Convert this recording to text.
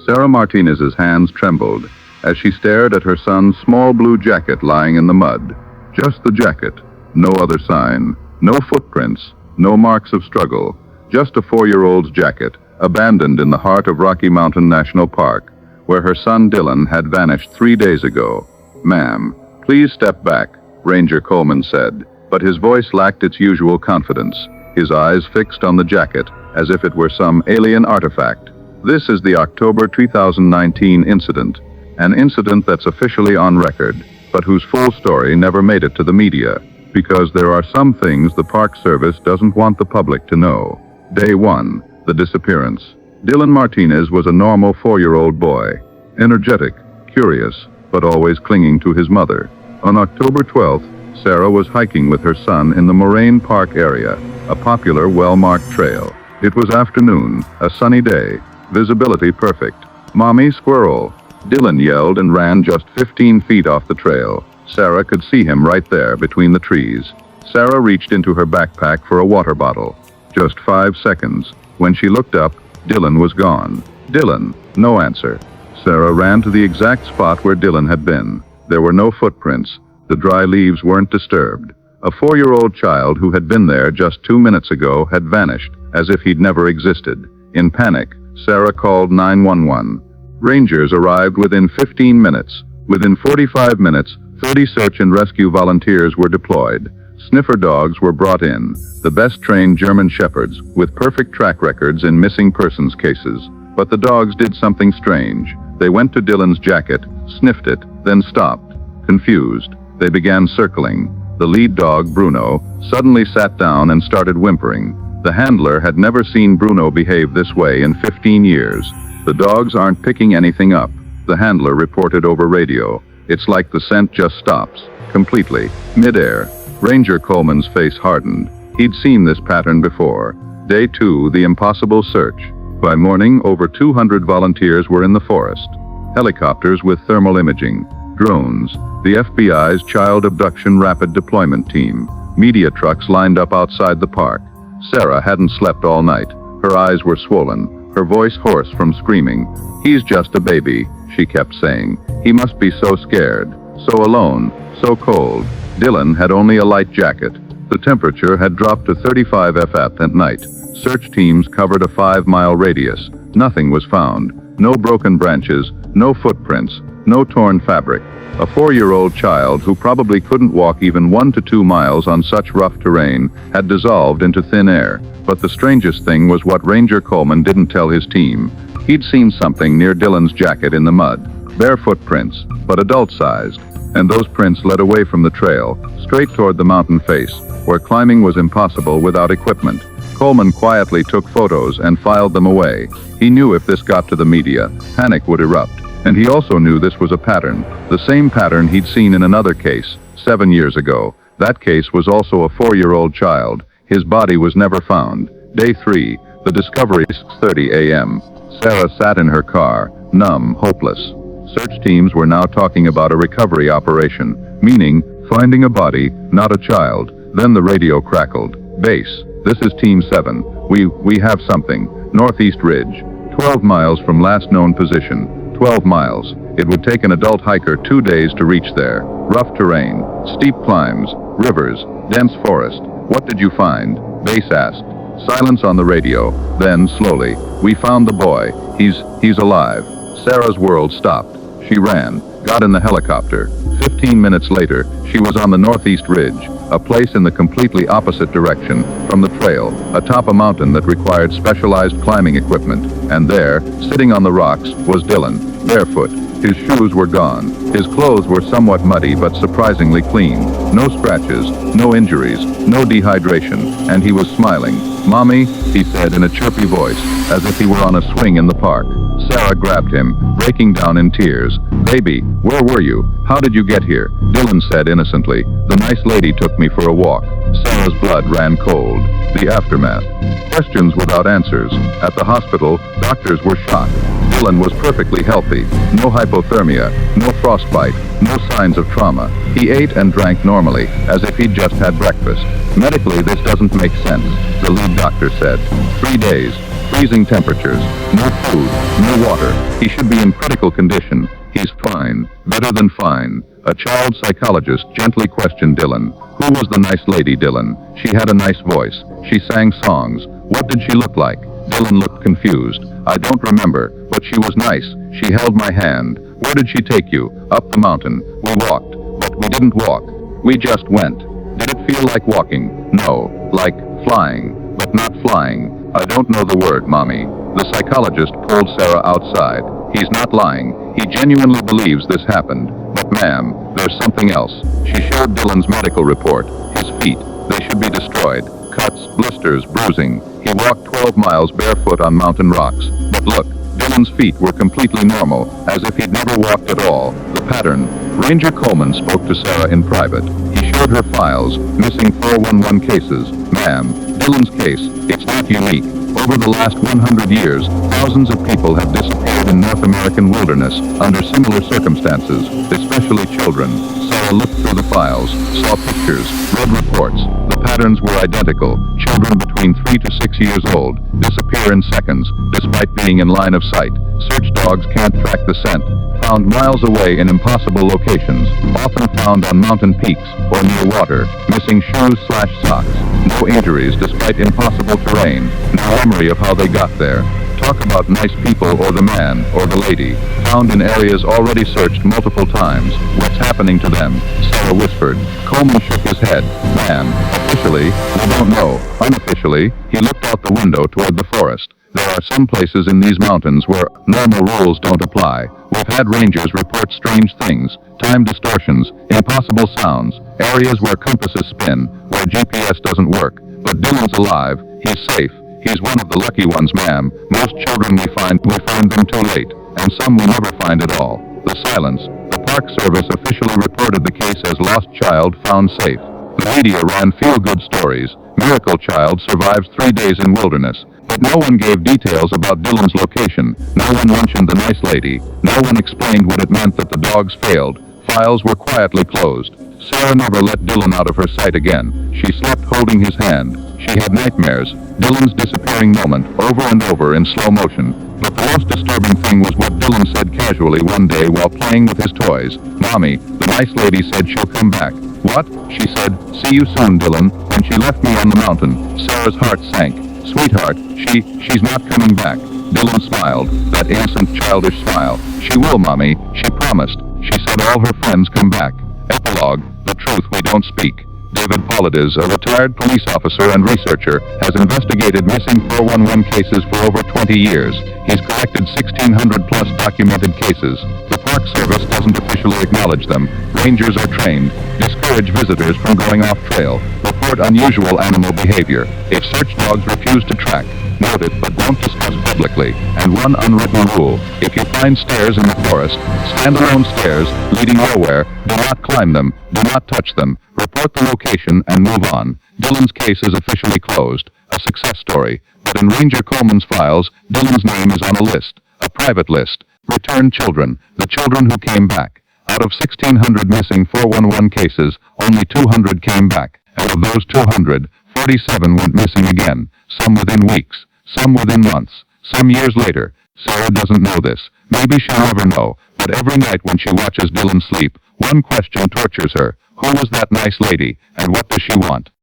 Sarah Martinez's hands trembled as she stared at her son's small blue jacket lying in the mud. Just the jacket, no other sign, no footprints, no marks of struggle, just a 4-year-old's jacket, abandoned in the heart of Rocky Mountain National Park, where her son Dylan had vanished 3 days ago. "Ma'am, please step back," Ranger Coleman said, but his voice lacked its usual confidence, his eyes fixed on the jacket as if it were some alien artifact. "This is the October 2019 incident, an incident that's officially on record, but whose full story never made it to the media, because there are some things the Park Service doesn't want the public to know." Day 1, the disappearance. Dylan Martinez was a normal 4-year-old boy, energetic, curious, but always clinging to his mother. On October 12th, Sarah was hiking with her son in the Moraine Park area, a popular, well-marked trail. It was afternoon, a sunny day, visibility perfect. "Mommy, squirrel!" Dylan yelled and ran just 15 feet off the trail. Sarah could see him right there between the trees. Sarah reached into her backpack for a water bottle. Just 5 seconds. When she looked up, Dylan was gone. "Dylan!" No answer. Sarah ran to the exact spot where Dylan had been. There were no footprints. The dry leaves weren't disturbed. A 4-year-old child who had been there just 2 minutes ago had vanished, as if he'd never existed. In panic, Sarah called 911. Rangers arrived within 15 minutes. Within 45 minutes, 30 search and rescue volunteers were deployed. Sniffer dogs were brought in, the best-trained German shepherds, with perfect track records in missing persons cases. But the dogs did something strange. They went to Dylan's jacket, sniffed it, then stopped. Confused, they began circling. The lead dog, Bruno, suddenly sat down and started whimpering. The handler had never seen Bruno behave this way in 15 years. "The dogs aren't picking anything up," the handler reported over radio. "It's like the scent just stops, completely, mid-air." Ranger Coleman's face hardened. He'd seen this pattern before. Day 2, the impossible search. By morning, over 200 volunteers were in the forest. Helicopters with thermal imaging, drones, the FBI's Child Abduction Rapid Deployment Team, media trucks lined up outside the park. Sarah hadn't slept all night. Her eyes were swollen, her voice hoarse from screaming. "He's just a baby," she kept saying. "He must be so scared, so alone, so cold." Dylan had only a light jacket. The temperature had dropped to 35 at night. Search teams covered a 5-mile radius. Nothing was found. No broken branches, no footprints, no torn fabric. A 4-year-old child who probably couldn't walk even 1 to 2 miles on such rough terrain had dissolved into thin air. But the strangest thing was what Ranger Coleman didn't tell his team. He'd seen something near Dylan's jacket in the mud. Barefoot prints, but adult-sized. And those prints led away from the trail, straight toward the mountain face, where climbing was impossible without equipment. Coleman quietly took photos and filed them away. He knew if this got to the media, panic would erupt. And he also knew this was a pattern, the same pattern he'd seen in another case, 7 years ago. That case was also a 4-year-old child. His body was never found. Day 3, the discovery, 6:30 a.m. Sarah sat in her car, numb, hopeless. Search teams were now talking about a recovery operation, meaning finding a body, not a child. Then the radio crackled. "Base, this is Team 7. We have something. Northeast Ridge. 12 miles from last known position. 12 miles. It would take an adult hiker 2 days to reach there. Rough terrain, steep climbs, rivers, dense forest. What did you find?" Base asked. Silence on the radio. Then, slowly, "We found the boy. He's alive." Sarah's world stopped. She ran, got in the helicopter. 15 minutes later, she was on the Northeast Ridge, a place in the completely opposite direction from the trail, atop a mountain that required specialized climbing equipment. And there, sitting on the rocks, was Dylan, barefoot. His shoes were gone. His clothes were somewhat muddy but surprisingly clean. No scratches, no injuries, no dehydration, and he was smiling. "Mommy," he said in a chirpy voice, as if he were on a swing in the park. Sarah grabbed him, breaking down in tears. "Baby, where were you? How did you get here?" Dylan said innocently. "The nice lady took me for a walk." Sarah's blood ran cold. The aftermath. Questions without answers. At the hospital, doctors were shocked. Dylan was perfectly healthy. No hypothermia, no frostbite, no signs of trauma. He ate and drank normally, as if he'd just had breakfast. "Medically, this doesn't make sense," the lead doctor said. 3 days. Freezing temperatures. No food. No water. He should be in critical condition. He's fine. Better than fine. A child psychologist gently questioned Dylan. Who was the nice lady, Dylan? She had a nice voice. She sang songs. What did she look like? Dylan looked confused. I don't remember, but she was nice. She held my hand. Where did she take you? Up the mountain. We walked. But we didn't walk. We just went. Did it feel like walking? No. Like flying. But not flying. I don't know the word, Mommy. The psychologist pulled Sarah outside. He's not lying. He genuinely believes this happened. But ma'am, there's something else. She showed Dylan's medical report. His feet. They should be destroyed. Cuts, blisters, bruising. He walked 12 miles barefoot on mountain rocks. But look, Dylan's feet were completely normal, as if he'd never walked at all. The pattern. Ranger Coleman spoke to Sarah in private. He showed her files, missing 411 cases. Ma'am, Dylan's case, it's not unique. Over the last 100 years, thousands of people have disappeared in North American wilderness under similar circumstances, especially children. Sarah looked through the files, saw pictures, read reports. The patterns were identical. Children between 3 to 6 years old disappear in seconds, despite being in line of sight. Search dogs can't track the scent. Found miles away in impossible locations, often found on mountain peaks or near water, missing shoes/socks. No injuries despite impossible terrain. No memory of how they got there. Talk about nice people or the man or the lady. Found in areas already searched multiple times. What's happening to them? Sarah whispered. Coleman shook his head. Ma'am, officially, we don't know. Unofficially, he looked out the window toward the forest. There are some places in these mountains where normal rules don't apply. We've had rangers report strange things, time distortions, impossible sounds, areas where compasses spin, where GPS doesn't work. But Dylan's alive. He's safe. He's one of the lucky ones, ma'am. Most children we find them too late, and some we never find at all. The silence. The Park Service officially reported the case as lost child found safe. The media ran feel-good stories. Miracle child survives 3 days in wilderness. But no one gave details about Dylan's location. No one mentioned the nice lady. No one explained what it meant that the dogs failed. Files were quietly closed. Sarah never let Dylan out of her sight again. She slept holding his hand. She had nightmares. Dylan's disappearing moment, over and over in slow motion. But the most disturbing thing was what Dylan said casually one day while playing with his toys. Mommy, the nice lady said she'll come back. What? She said, see you soon, Dylan. And she left me on the mountain. Sarah's heart sank. Sweetheart, she's not coming back. Dylan smiled, that innocent, childish smile. She will, Mommy. She promised. She said all her friends come back. Epilogue, the truth we don't speak. David Paulides, a retired police officer and researcher, has investigated missing 411 cases for over 20 years. He's collected 1,600-plus documented cases. The Park Service doesn't officially acknowledge them. Rangers are trained. Discourage visitors from going off trail. Report unusual animal behavior. If search dogs refuse to track, note it but don't discuss publicly. And one unwritten rule. If you find stairs in the forest, standalone stairs, leading nowhere, do not climb them, do not touch them. Report the location and move on. Dylan's case is officially closed. A success story. But in Ranger Coleman's files, Dylan's name is on a list. A private list. Returned children. The children who came back. Out of 1,600 missing 411 cases, only 200 came back. And of those 200, 47 went missing again. Some within weeks. Some within months. Some years later. Sarah doesn't know this. Maybe she'll never know. But every night when she watches Dylan sleep, one question tortures her. Who was that nice lady, and what does she want?